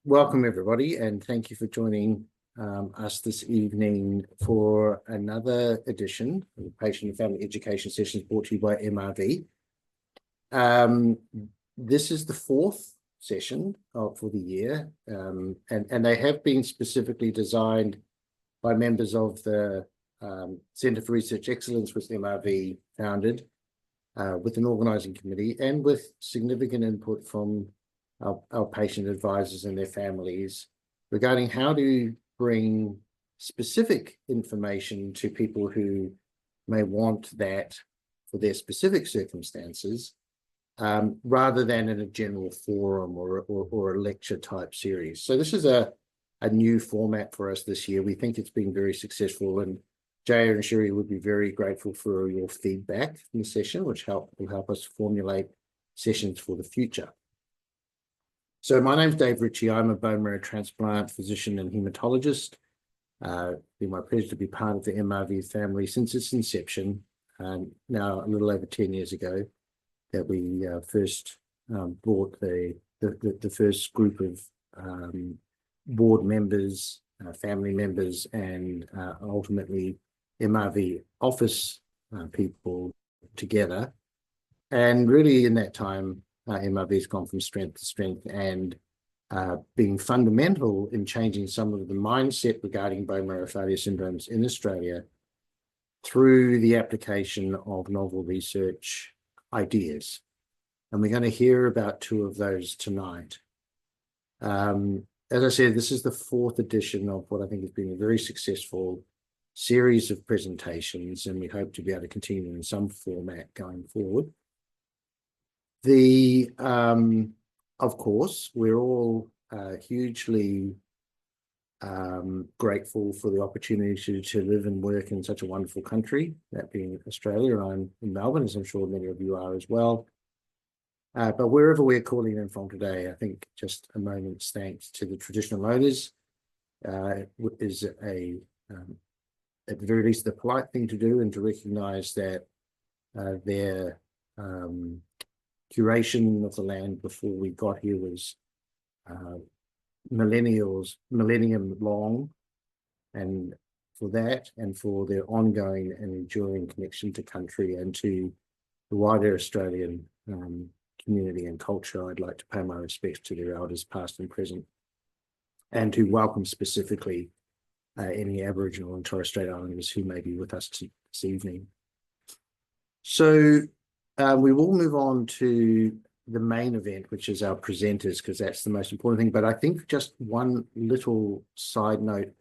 Welcome everybody, and thank you for joining us this evening for another edition of the Patient and Family Education Sessions brought to you by MRV. This is the fourth session for the year, and they have been specifically designed by members of the Centre for Research Excellence, which MRV founded, with an organising committee and with significant input from our patient advisors and their families regarding how to bring specific information to people who may want that for their specific circumstances, rather than in a general forum or a lecture type series. So this is a new format for us this year. We think it's been very successful, and Jaya and Sherry would be very grateful for your feedback in the session, which will help us formulate sessions for the future. So my name's Dave Ritchie. I'm a bone marrow transplant physician and hematologist. It's been my pleasure to be part of the MRV family since its inception, now a little over 10 years ago, that we first brought the first group of board members, family members, and ultimately MRV office people together. And really in that time, MRV has gone from strength to strength, and being fundamental in changing some of the mindset regarding bone marrow failure syndromes in Australia through the application of novel research ideas. And we're going to hear about two of those tonight. As I said, this is the fourth edition of what I think has been a very successful series of presentations, and we hope to be able to continue in some format going forward. Of course, we're all hugely grateful for the opportunity to live and work in such a wonderful country, that being Australia. I'm in Melbourne, as I'm sure many of you are as well. But wherever we're calling in from today, I think just a moment's thanks to the traditional owners is at the very least the polite thing to do, and to recognise that their curation of the land before we got here was millennium long, and for that and for their ongoing and enduring connection to country and to the wider Australian community and culture, I'd like to pay my respects to their elders past and present, and to welcome specifically any Aboriginal and Torres Strait Islanders who may be with us this evening. So we will move on to the main event, which is our presenters, because that's the most important thing. But I think just one little side note,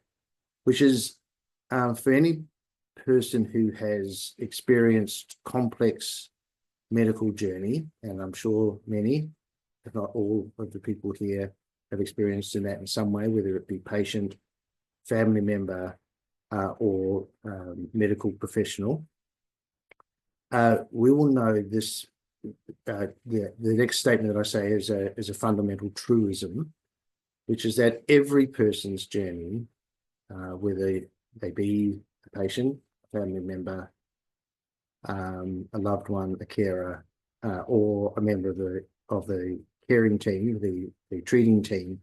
which is for any person who has experienced complex medical journey, and I'm sure many, if not all of the people here have experienced in that in some way, whether it be patient, family member, or medical professional. We will know this. The next statement that I say is a fundamental truism, which is that every person's journey, whether they be a patient, a family member, a loved one, a carer, or a member of the caring team, the treating team,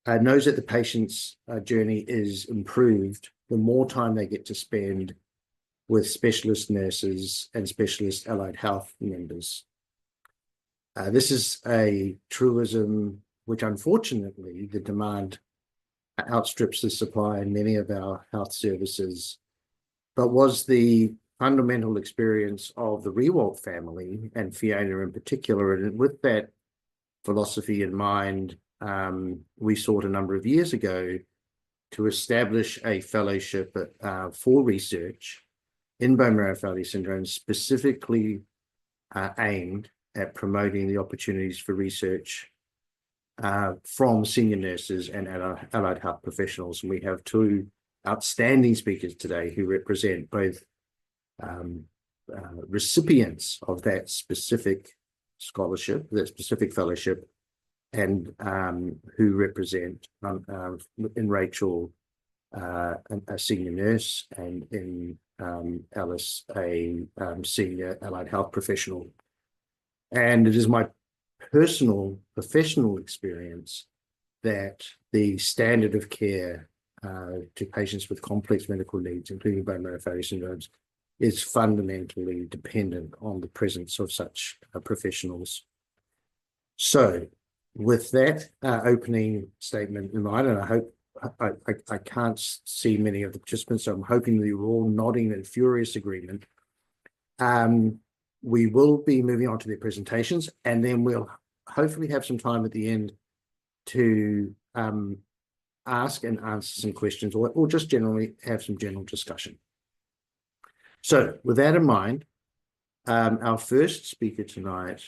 knows that the patient's journey is improved the more time they get to spend with specialist nurses and specialist allied health members. This is a truism which, unfortunately, the demand outstrips the supply in many of our health services, but was the fundamental experience of the Riewoldt family, and Fiona in particular. And with that philosophy in mind, we sought a number of years ago to establish a fellowship for research in bone marrow failure syndrome, specifically aimed at promoting the opportunities for research from senior nurses and allied health professionals. And we have two outstanding speakers today who represent both recipients of that specific scholarship, that specific fellowship, and who represent in Rachel a senior nurse, and in Alice a senior allied health professional. And it is my personal professional experience that the standard of care to patients with complex medical needs, including bone marrow failure syndromes, is fundamentally dependent on the presence of such professionals. So with that opening statement in mind, and I hope I can't see many of the participants, so I'm hoping that you're all nodding in furious agreement. We will be moving on to their presentations, and then we'll hopefully have some time at the end to ask and answer some questions, or just generally have some general discussion. So with that in mind, our first speaker tonight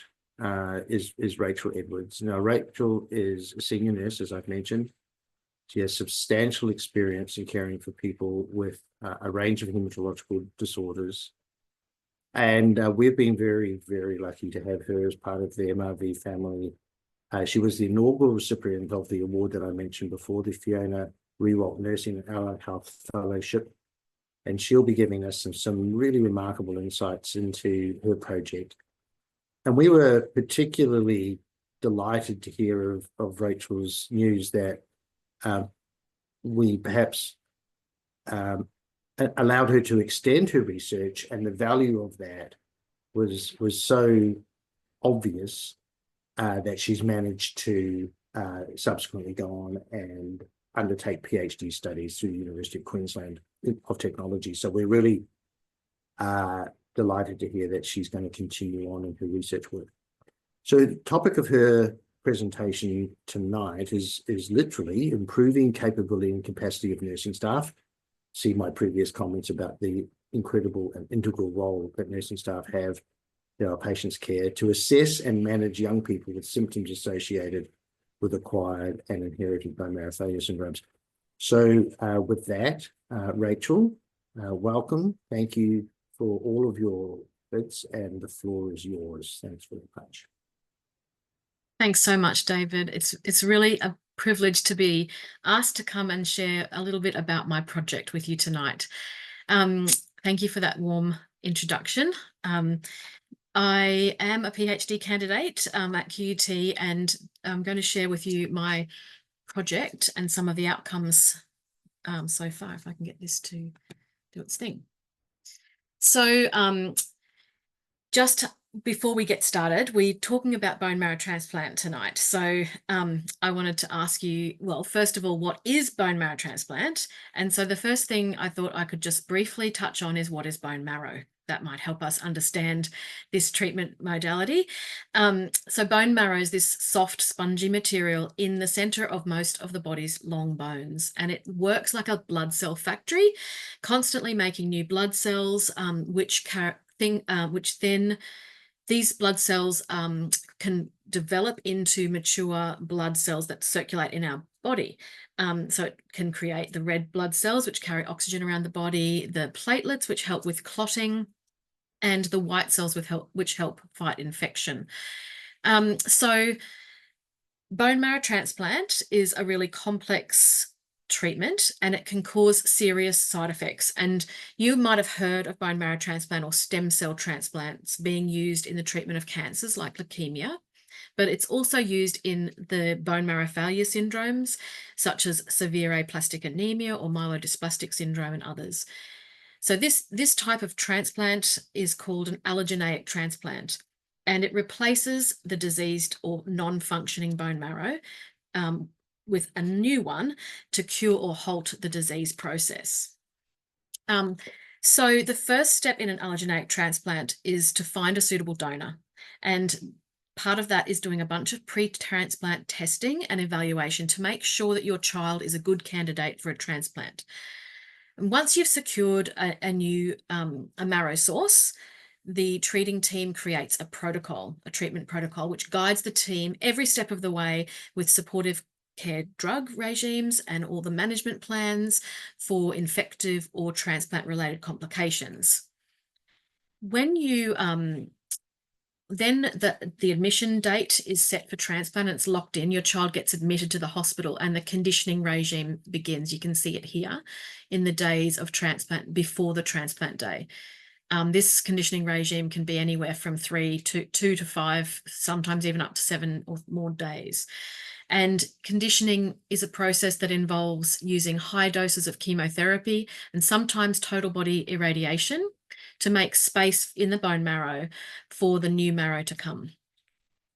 is Rachel Edwards. Now, Rachel is a senior nurse, as I've mentioned. She has substantial experience in caring for people with a range of hematological disorders. And we've been very, very lucky to have her as part of the MRV family. She was the inaugural recipient of the award that I mentioned before, the Fiona Riewoldt Nursing and Allied Health Fellowship. And she'll be giving us some really remarkable insights into her project. And we were particularly delighted to hear of Rachel's news that we perhaps allowed her to extend her research, and the value of that was so obvious that she's managed to subsequently go on and undertake PhD studies through the University of Queensland of Technology. So we're really delighted to hear that she's going to continue on in her research work. So the topic of her presentation tonight is literally improving capability and capacity of nursing staff. See my previous comments about the incredible and integral role that nursing staff have in our patients' care to assess and manage young people with symptoms associated with acquired and inherited bone marrow failure syndromes. So with that, Rachel, welcome. Thank you for all of your bits, and the floor is yours. Thanks very much. Thanks so much, David. It's really a privilege to be asked to come and share a little bit about my project with you tonight. Thank you for that warm introduction. I am a PhD candidate at QUT, and I'm going to share with you my project and some of the outcomes so far, if I can get this to do its thing. So just before we get started, we're talking about bone marrow transplant tonight. So I wanted to ask you, well, first of all, what is bone marrow transplant? And so the first thing I thought I could just briefly touch on is what is bone marrow. That might help us understand this treatment modality. So bone marrow is this soft, spongy material in the center of most of the body's long bones, and it works like a blood cell factory, constantly making new blood cells, which then these blood cells can develop into mature blood cells that circulate in our body. So it can create the red blood cells, which carry oxygen around the body, the platelets, which help with clotting, and the white cells which help fight infection. So bone marrow transplant is a really complex treatment, and it can cause serious side effects. And you might have heard of bone marrow transplant or stem cell transplants being used in the treatment of cancers like leukemia, but it's also used in the bone marrow failure syndromes, such as severe aplastic anemia or myelodysplastic syndrome and others. So this type of transplant is called an allogeneic transplant, and it replaces the diseased or non-functioning bone marrow with a new one to cure or halt the disease process. So the first step in an allogeneic transplant is to find a suitable donor, and part of that is doing a bunch of pre-transplant testing and evaluation to make sure that your child is a good candidate for a transplant. And once you've secured a new marrow source, the treating team creates a protocol, a treatment protocol, which guides the team every step of the way with supportive care drug regimes and all the management plans for infective or transplant-related complications. When you then the admission date is set for transplant, and it's locked in. Your child gets admitted to the hospital, and the conditioning regime begins. You can see it here in the days of transplant before the transplant day. This conditioning regime can be anywhere from 2 to 5, sometimes even up to 7 or more days. And conditioning is a process that involves using high doses of chemotherapy and sometimes total body irradiation to make space in the bone marrow for the new marrow to come.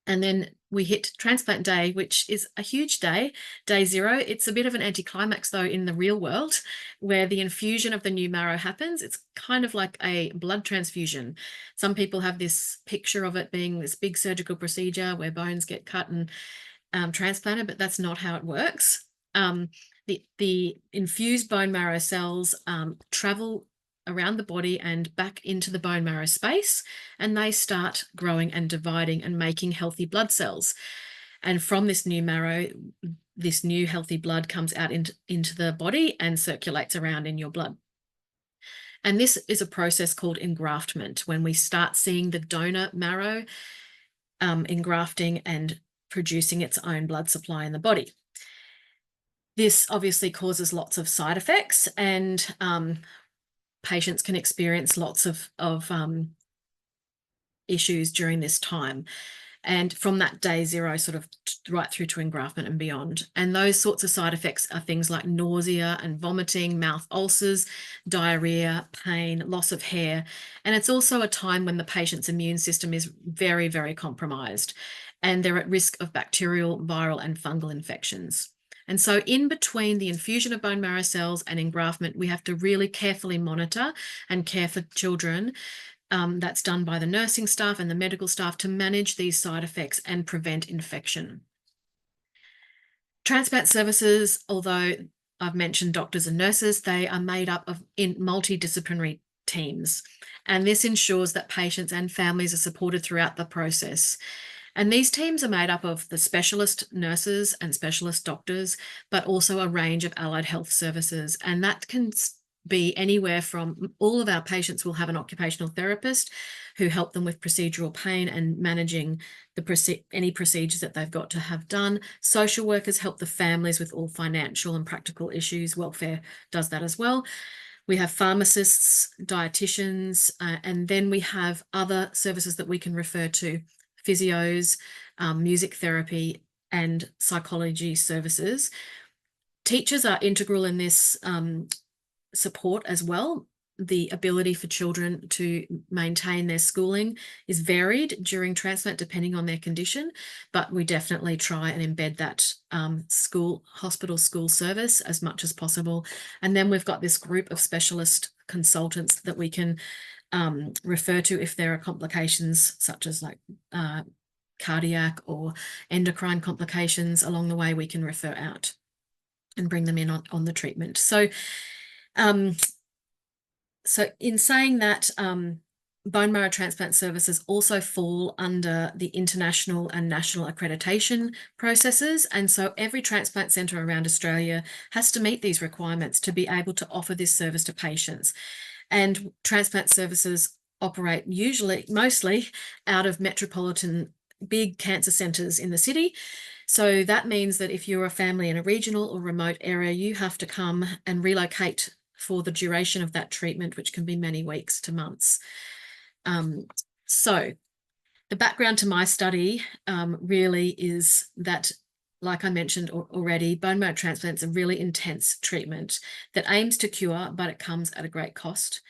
And then we hit transplant day, which is a huge day, day 0. It's a bit of an anticlimax, though, in the real world, where the infusion of the new marrow happens. It's kind of like a blood transfusion. Some people have this picture of it being this big surgical procedure where bones get cut and transplanted, but that's not how it works. The infused bone marrow cells travel around the body and back into the bone marrow space, and they start growing and dividing and making healthy blood cells. And from this new marrow, this new healthy blood comes out into the body and circulates around in your blood. And this is a process called engraftment, when we start seeing the donor marrow engrafting and producing its own blood supply in the body. This obviously causes lots of side effects, and patients can experience lots of issues during this time. And from that day 0 sort of right through to engraftment and beyond. And those sorts of side effects are things like nausea and vomiting, mouth ulcers, diarrhea, pain, loss of hair. And it's also a time when the patient's immune system is very, very compromised, and they're at risk of bacterial, viral, and fungal infections. And so in between the infusion of bone marrow cells and engraftment, we have to really carefully monitor and care for children. That's done by the nursing staff and the medical staff to manage these side effects and prevent infection. Transplant services, although I've mentioned doctors and nurses, they are made up of multidisciplinary teams. And this ensures that patients and families are supported throughout the process. And these teams are made up of the specialist nurses and specialist doctors, but also a range of allied health services. And that can be anywhere from, all of our patients will have an occupational therapist who help them with procedural pain and managing any procedures that they've got to have done. Social workers help the families with all financial and practical issues. Welfare does that as well. We have pharmacists, dietitians, and then we have other services that we can refer to: physios, music therapy, and psychology services. Teachers are integral in this support as well. The ability for children to maintain their schooling is varied during transplant depending on their condition, but we definitely try and embed that hospital school service as much as possible. And then we've got this group of specialist consultants that we can refer to if there are complications such as like cardiac or endocrine complications along the way. We can refer out and bring them in on the treatment. So in saying that, bone marrow transplant services also fall under the international and national accreditation processes. And so every transplant centre around Australia has to meet these requirements to be able to offer this service to patients. And transplant services operate mostly out of metropolitan big cancer centres in the city. So that means that if you're a family in a regional or remote area, you have to come and relocate for the duration of that treatment, which can be many weeks to months. So the background to my study really is that, like I mentioned already, bone marrow transplants are a really intense treatment that aims to cure, but it comes at a great cost,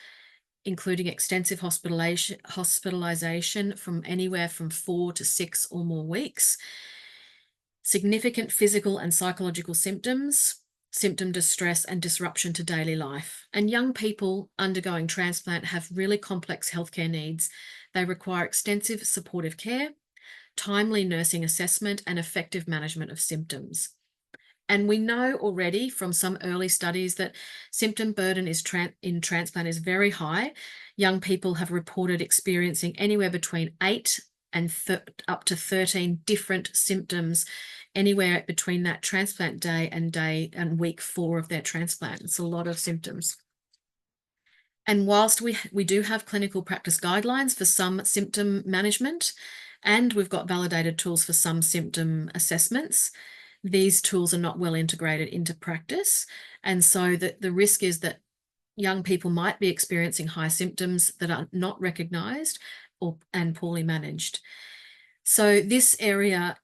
including extensive hospitalisation from anywhere from 4 to 6 or more weeks, significant physical and psychological symptoms, symptom distress and disruption to daily life. And young people undergoing transplant have really complex healthcare needs. They require extensive supportive care, timely nursing assessment, and effective management of symptoms. And we know already from some early studies that symptom burden in transplant is very high. Young people have reported experiencing anywhere between 8 and up to 13 different symptoms, anywhere between that transplant day and week 4 of their transplant. It's a lot of symptoms. And whilst we do have clinical practice guidelines for some symptom management, and we've got validated tools for some symptom assessments, these tools are not well integrated into practice. And so the risk is that young people might be experiencing high symptoms that are not recognised and poorly managed. So this area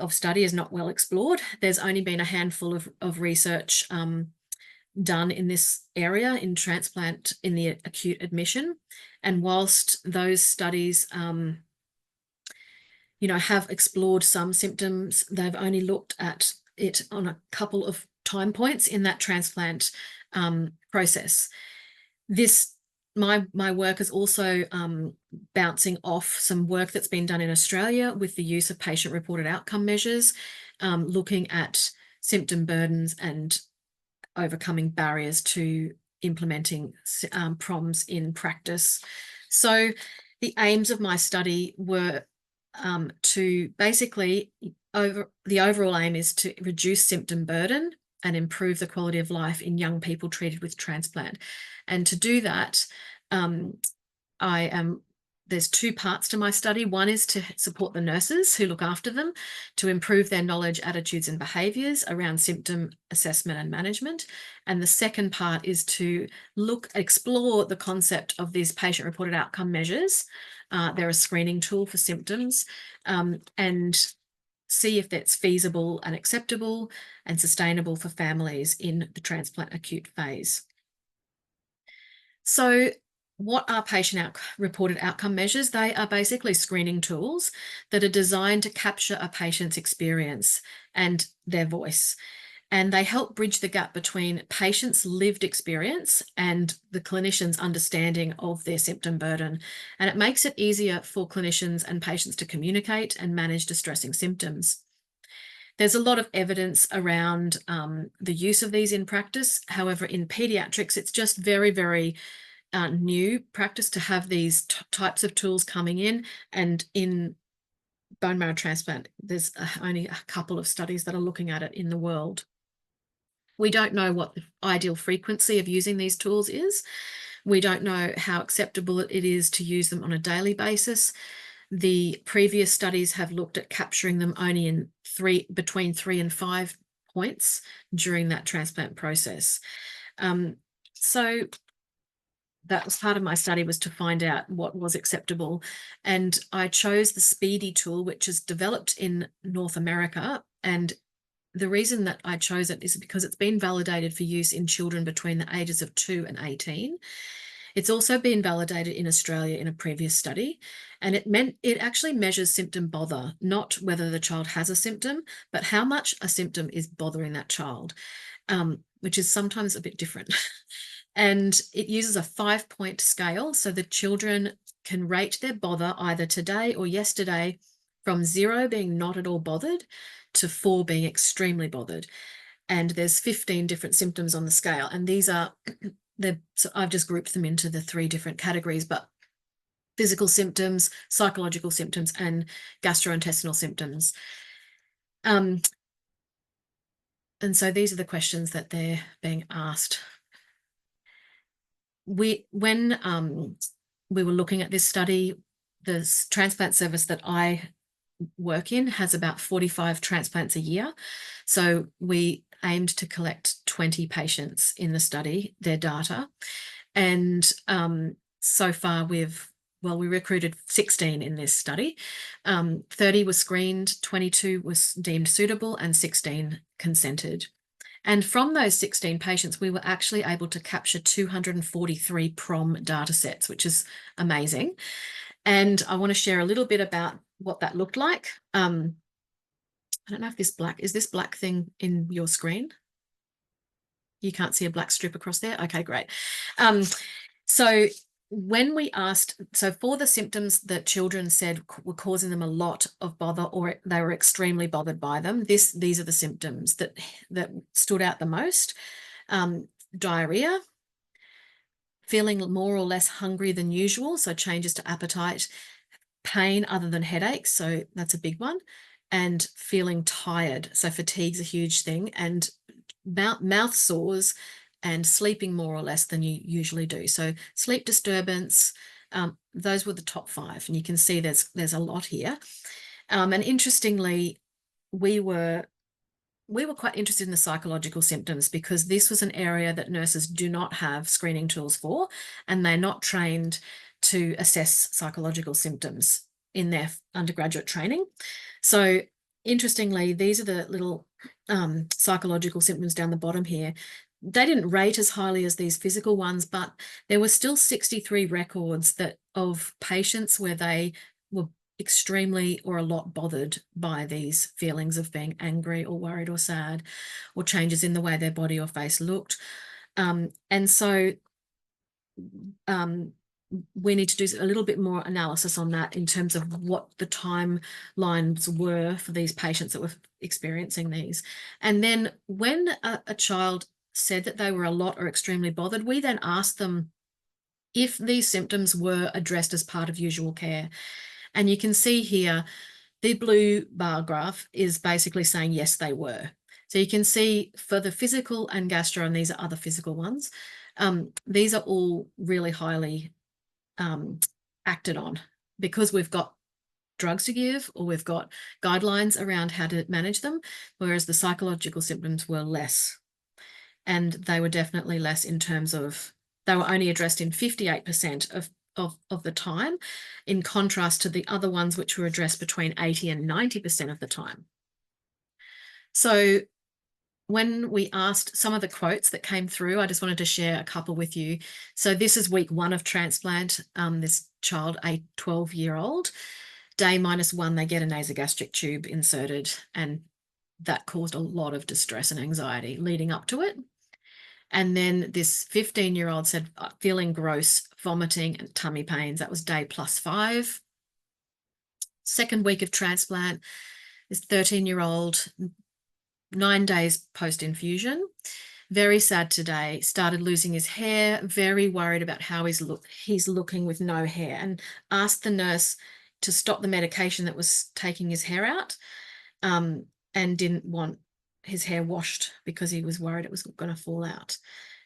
study is not well explored. There's only been a handful of research done in this area in transplant in the acute admission. And whilst those studies, have explored some symptoms, they've only looked at it on a couple of time points in that transplant process. My work is also bouncing off some work that's been done in Australia with the use of patient-reported outcome measures, looking at symptom burdens and overcoming barriers to implementing PROMs in practice. So the aims of my study were to basically, the overall aim is to reduce symptom burden and improve the quality of life in young people treated with transplant. And to do that, there's two parts to my study. One is to support the nurses who look after them to improve their knowledge, attitudes, and behaviours around symptom assessment and management. And the second part is to explore the concept of these patient-reported outcome measures. They're a screening tool for symptoms, and see if that's feasible and acceptable and sustainable for families in the transplant acute phase. So what are patient-reported outcome measures? They are basically screening tools that are designed to capture a patient's experience and their voice. And they help bridge the gap between patients' lived experience and the clinician's understanding of their symptom burden. And it makes it easier for clinicians and patients to communicate and manage distressing symptoms. There's a lot of evidence around the use of these in practice. However, in pediatrics, it's just very, very new practice to have these types of tools coming in. And in bone marrow transplant, there's only a couple of studies that are looking at it in the world. We don't know what the ideal frequency of using these tools is. We don't know how acceptable it is to use them on a daily basis. The previous studies have looked at capturing them only in between 3 and 5 points during that transplant process. So that was part of my study, was to find out what was acceptable. And I chose the SPEEDY tool, which is developed in North America. And the reason that I chose it is because it's been validated for use in children between the ages of 2 and 18. It's also been validated in Australia in a previous study, and it actually measures symptom bother, not whether the child has a symptom, but how much a symptom is bothering that child, which is sometimes a bit different. And it uses a 5-point scale, so the children can rate their bother either today or yesterday, from 0 being not at all bothered to 4 being extremely bothered. And there's 15 different symptoms on the scale, and these are so I've just grouped them into the 3 different categories, but physical symptoms, psychological symptoms, and gastrointestinal symptoms. And so these are the questions that they're being asked. When we were looking at this study, the transplant service that I work in has about 45 transplants a year. So we aimed to collect 20 patients in the study, their data. And so far we recruited 16 in this study. 30 were screened, 22 was deemed suitable, and 16 consented. And from those 16 patients, we were actually able to capture 243 PROM data sets, which is amazing. And I want to share a little bit about what that looked like. I don't know if is this black thing in your screen? You can't see a black strip across there? Okay, great. So when we asked, so for the symptoms that children said were causing them a lot of bother, or they were extremely bothered by them, these are the symptoms that stood out the most. Diarrhea, feeling more or less hungry than usual, so changes to appetite, pain other than headaches, so that's a big one, and feeling tired, so fatigue's a huge thing, and mouth sores, and sleeping more or less than you usually do. So sleep disturbance, those were the top 5, and you can see there's a lot here. And interestingly, we were quite interested in the psychological symptoms, because this was an area that nurses do not have screening tools for, and they're not trained to assess psychological symptoms in their undergraduate training. So interestingly, these are the little psychological symptoms down the bottom here. They didn't rate as highly as these physical ones, but there were still 63 records of patients where they were extremely or a lot bothered by these feelings of being angry or worried or sad, or changes in the way their body or face looked. And so we need to do a little bit more analysis on that in terms of what the timelines were for these patients that were experiencing these. And then when a child said that they were a lot or extremely bothered, we then asked them if these symptoms were addressed as part of usual care. And you can see here, the blue bar graph is basically saying yes, they were. So you can see for the physical and gastro, and these are other physical ones, these are all really highly acted on because we've got drugs to give or we've got guidelines around how to manage them, whereas the psychological symptoms were less. And they were definitely less in terms of, they were only addressed in 58% of the time, in contrast to the other ones which were addressed between 80 and 90% of the time. So when we asked some of the quotes that came through, I just wanted to share a couple with you. So this is week 1 of transplant. This child, a 12-year-old, day -1, they get a nasogastric tube inserted, and that caused a lot of distress and anxiety leading up to it. And then this 15-year-old said feeling gross, vomiting and tummy pains. That was day +5. Second week of transplant, this 13-year-old, 9 days post-infusion, very sad today, started losing his hair, very worried about how he's looking with no hair, and asked the nurse to stop the medication that was taking his hair out, and didn't want his hair washed because he was worried it was going to fall out.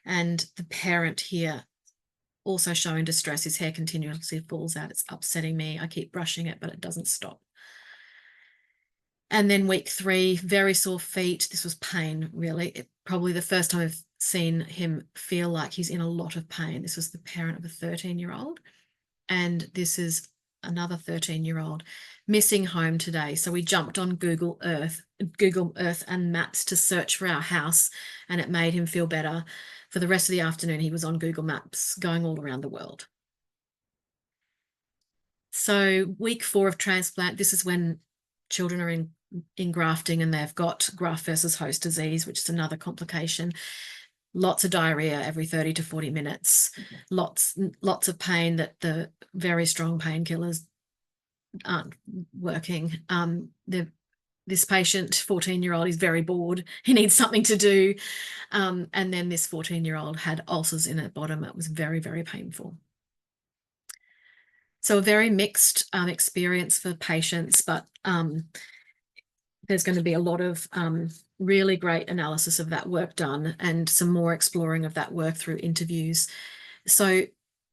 And the parent here also showing distress, his hair continuously falls out. It's upsetting me. I keep brushing it, but it doesn't stop. And then week 3, very sore feet. This was pain, really. Probably the first time I've seen him feel like he's in a lot of pain. This was the parent of a 13-year-old. And this is another 13-year-old missing home today. So we jumped on Google Earth and Maps to search for our house, and it made him feel better. For the rest of the afternoon, he was on Google Maps going all around the world. So week 4 of transplant, this is when children are in grafting and they've got graft versus host disease, which is another complication. Lots of diarrhea every 30 to 40 minutes, lots of pain that the very strong painkillers aren't working. This patient, 14-year-old, is very bored. He needs something to do. And then this 14-year-old had ulcers in her bottom. It was very, very painful. So a very mixed experience for patients, but there's going to be a lot of really great analysis of that work done and some more exploring of that work through interviews. So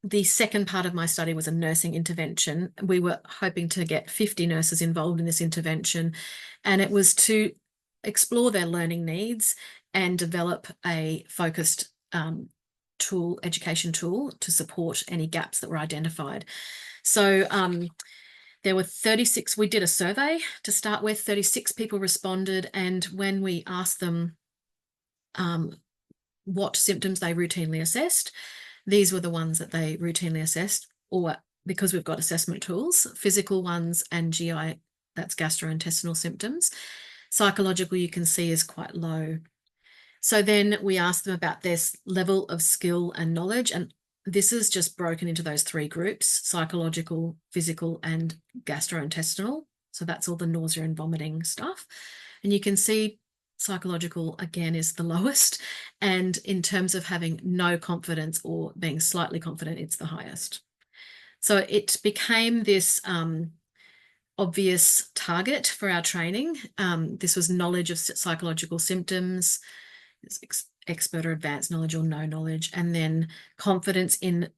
the second part of my study was a nursing intervention. We were hoping to get 50 nurses involved in this intervention, and it was to explore their learning needs and develop a focused education tool to support any gaps that were identified. So there were 36, we did a survey to start with, 36 people responded, and when we asked them what symptoms they routinely assessed, these were the ones that they routinely assessed, or because we've got assessment tools, physical ones and GI, that's gastrointestinal symptoms. Psychological, you can see, is quite low. So then we asked them about their level of skill and knowledge, and this is just broken into those 3 groups: psychological, physical, and gastrointestinal. So that's all the nausea and vomiting stuff. And you can see psychological, again, is the lowest. And in terms of having no confidence or being slightly confident, it's the highest. So it became this obvious target for our training. This was knowledge of psychological symptoms, expert or advanced knowledge or no knowledge, and then confidence in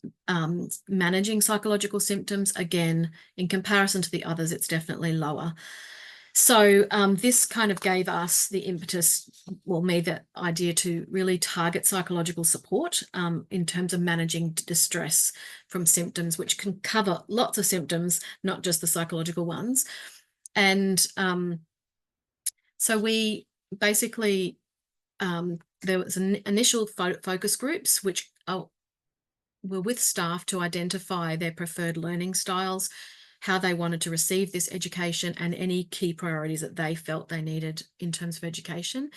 managing psychological symptoms. Again, in comparison to the others, it's definitely lower. So this kind of gave us the impetus, well, me, the idea to really target psychological support in terms of managing distress from symptoms, which can cover lots of symptoms, not just the psychological ones. And So we basically, there was an initial focus groups, which were with staff to identify their preferred learning styles, how they wanted to receive this education, and any key priorities that they felt they needed in terms of education.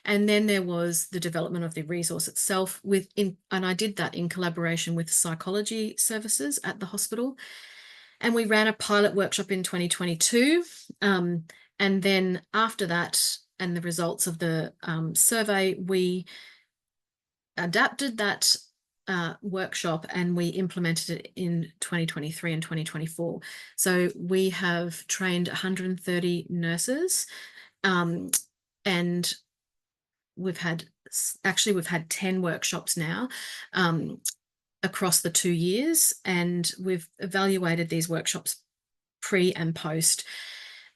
And then there was the development of the resource itself and I did that in collaboration with psychology services at the hospital. And we ran a pilot workshop in 2022. And then after that, and the results of the survey, we adapted that workshop and we implemented it in 2023 and 2024. So we have trained 130 nurses, and we've had 10 workshops now across the 2 years, and we've evaluated these workshops pre and post.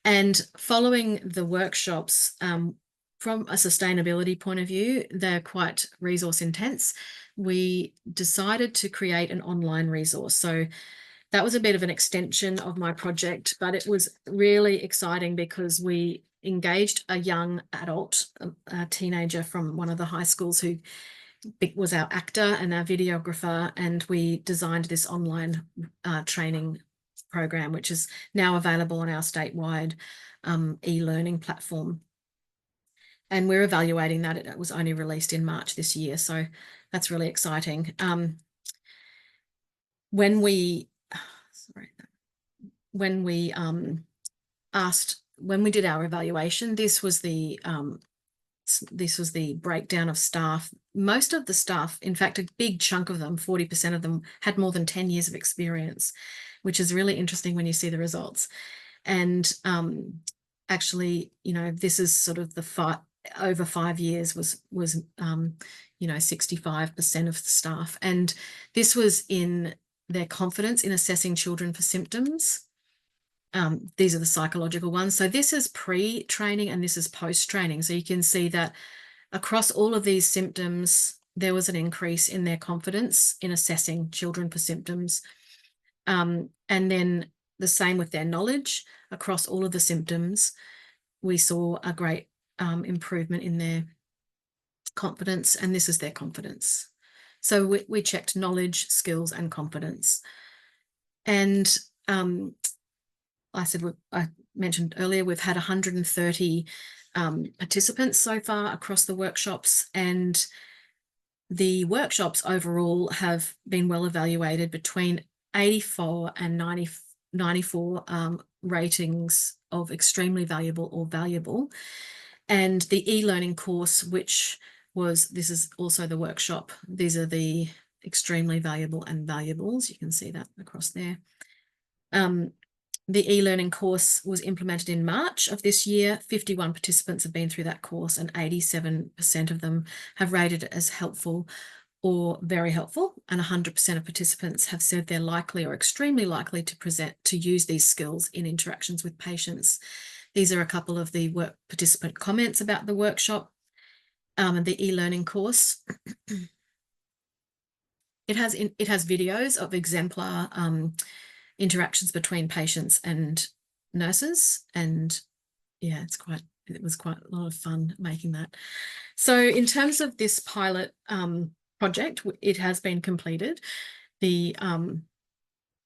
And following the workshops, from a sustainability point of view, they're quite resource intense. We decided to create an online resource. So that was a bit of an extension of my project, but it was really exciting because we engaged a young adult, a teenager from one of the high schools who was our actor and our videographer, and we designed this online training program, which is now available on our statewide e-learning platform. And we're evaluating that. It was only released in March this year, so that's really exciting. When we did our evaluation, this was the breakdown of staff. Most of the staff, in fact, a big chunk of them, 40% of them, had more than 10 years of experience, which is really interesting when you see the results. And actually, this is sort of the over 5 years was 65% of the staff. And this was in their confidence in assessing children for symptoms. These are the psychological ones. So this is pre-training and this is post-training. So you can see that across all of these symptoms, there was an increase in their confidence in assessing children for symptoms. And then the same with their knowledge across all of the symptoms. We saw a great improvement in their confidence, and this is their confidence. So we checked knowledge, skills, and confidence. And I mentioned earlier, we've had 130 participants so far across the workshops, and the workshops overall have been well evaluated between 84 and 94 ratings of extremely valuable or valuable. And the e-learning course, this is also the workshop. These are the extremely valuable and valuables. You can see that across there. The e-learning course was implemented in March of this year. 51 participants have been through that course, and 87% of them have rated it as helpful or very helpful, and 100% of participants have said they're likely or extremely likely to use these skills in interactions with patients. These are a couple of the participant comments about the workshop and the e-learning course. It has videos of exemplar interactions between patients and nurses, and yeah, it was quite a lot of fun making that. So in terms of this pilot project, it has been completed. The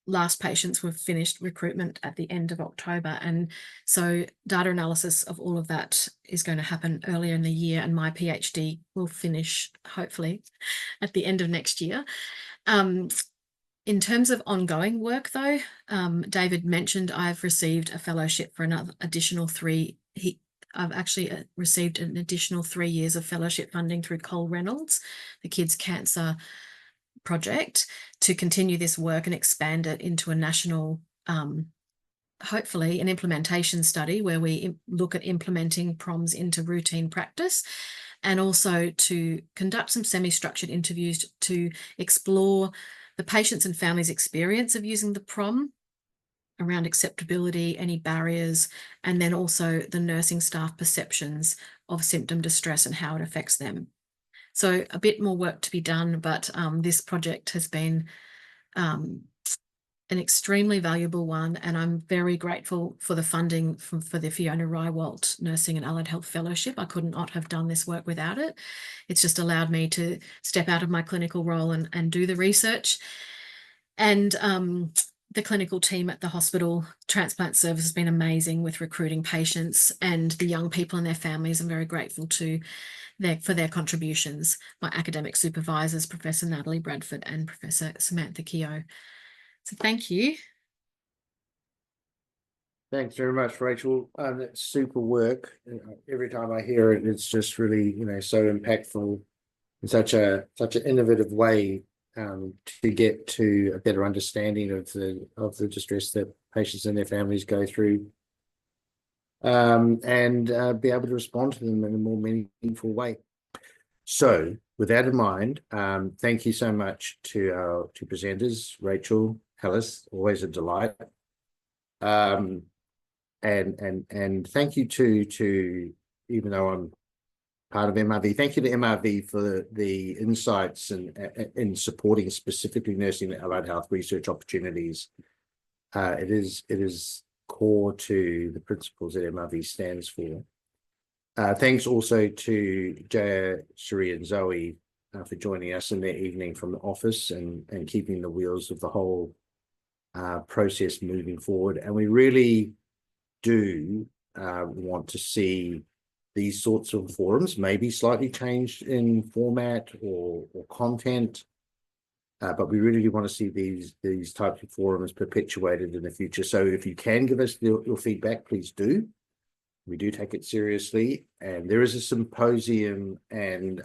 last patients were finished recruitment at the end of October, and so data analysis of all of that is going to happen earlier in the year, and my PhD will finish hopefully at the end of next year. In terms of ongoing work, though, David mentioned I've received a fellowship for another additional 3. I've actually received an additional 3 years of fellowship funding through Cole Reynolds, the Kids Cancer Project, to continue this work and expand it into a national, hopefully an implementation study where we look at implementing PROMs into routine practice, and also to conduct some semi-structured interviews to explore the patients' and families' experience of using the PROM around acceptability, any barriers, and then also the nursing staff perceptions of symptom distress and how it affects them. So a bit more work to be done, but this project has been an extremely valuable one, and I'm very grateful for the funding for the Fiona Riewoldt Nursing and Allied Health Fellowship. I could not have done this work without it. It's just allowed me to step out of my clinical role and do the research. And the clinical team at the hospital transplant service has been amazing with recruiting patients, and the young people and their families. I'm very grateful to for their contributions. My academic supervisors, Professor Natalie Bradford and Professor Samantha Keogh. So thank you. Thanks very much, Rachel. That's super work. Every time I hear it, it's just really, so impactful in such an innovative way to get to a better understanding of the distress that patients and their families go through, and be able to respond to them in a more meaningful way. So, with that in mind, thank you so much to our two presenters, Rachel, Alice, always a delight. And thank you to even though I'm part of MRV, thank you to MRV for the insights and in supporting specifically nursing and allied health research opportunities. It is core to the principles that MRV stands for. Thanks also to Jaya, Cherie, and Zoe for joining us in their evening from the office and keeping the wheels of the whole process moving forward. And we really do want to see these sorts of forums maybe slightly changed in format or content, but we really do want to see these types of forums perpetuated in the future. So if you can give us your feedback, please do. We do take it seriously, and there is a symposium and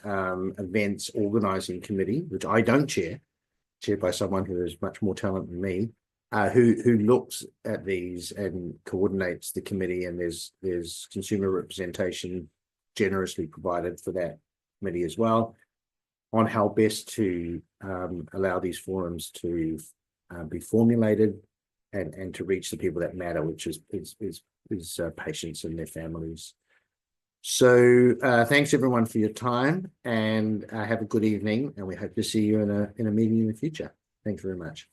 events organizing committee, which I don't chair, chaired by someone who is much more talented than me, who looks at these and coordinates the committee, and there's consumer representation generously provided for that committee as well on how best to allow these forums to be formulated and to reach the people that matter, which is patients and their families. So thanks everyone for your time, and have a good evening, and we hope to see you in a meeting in the future. Thanks very much.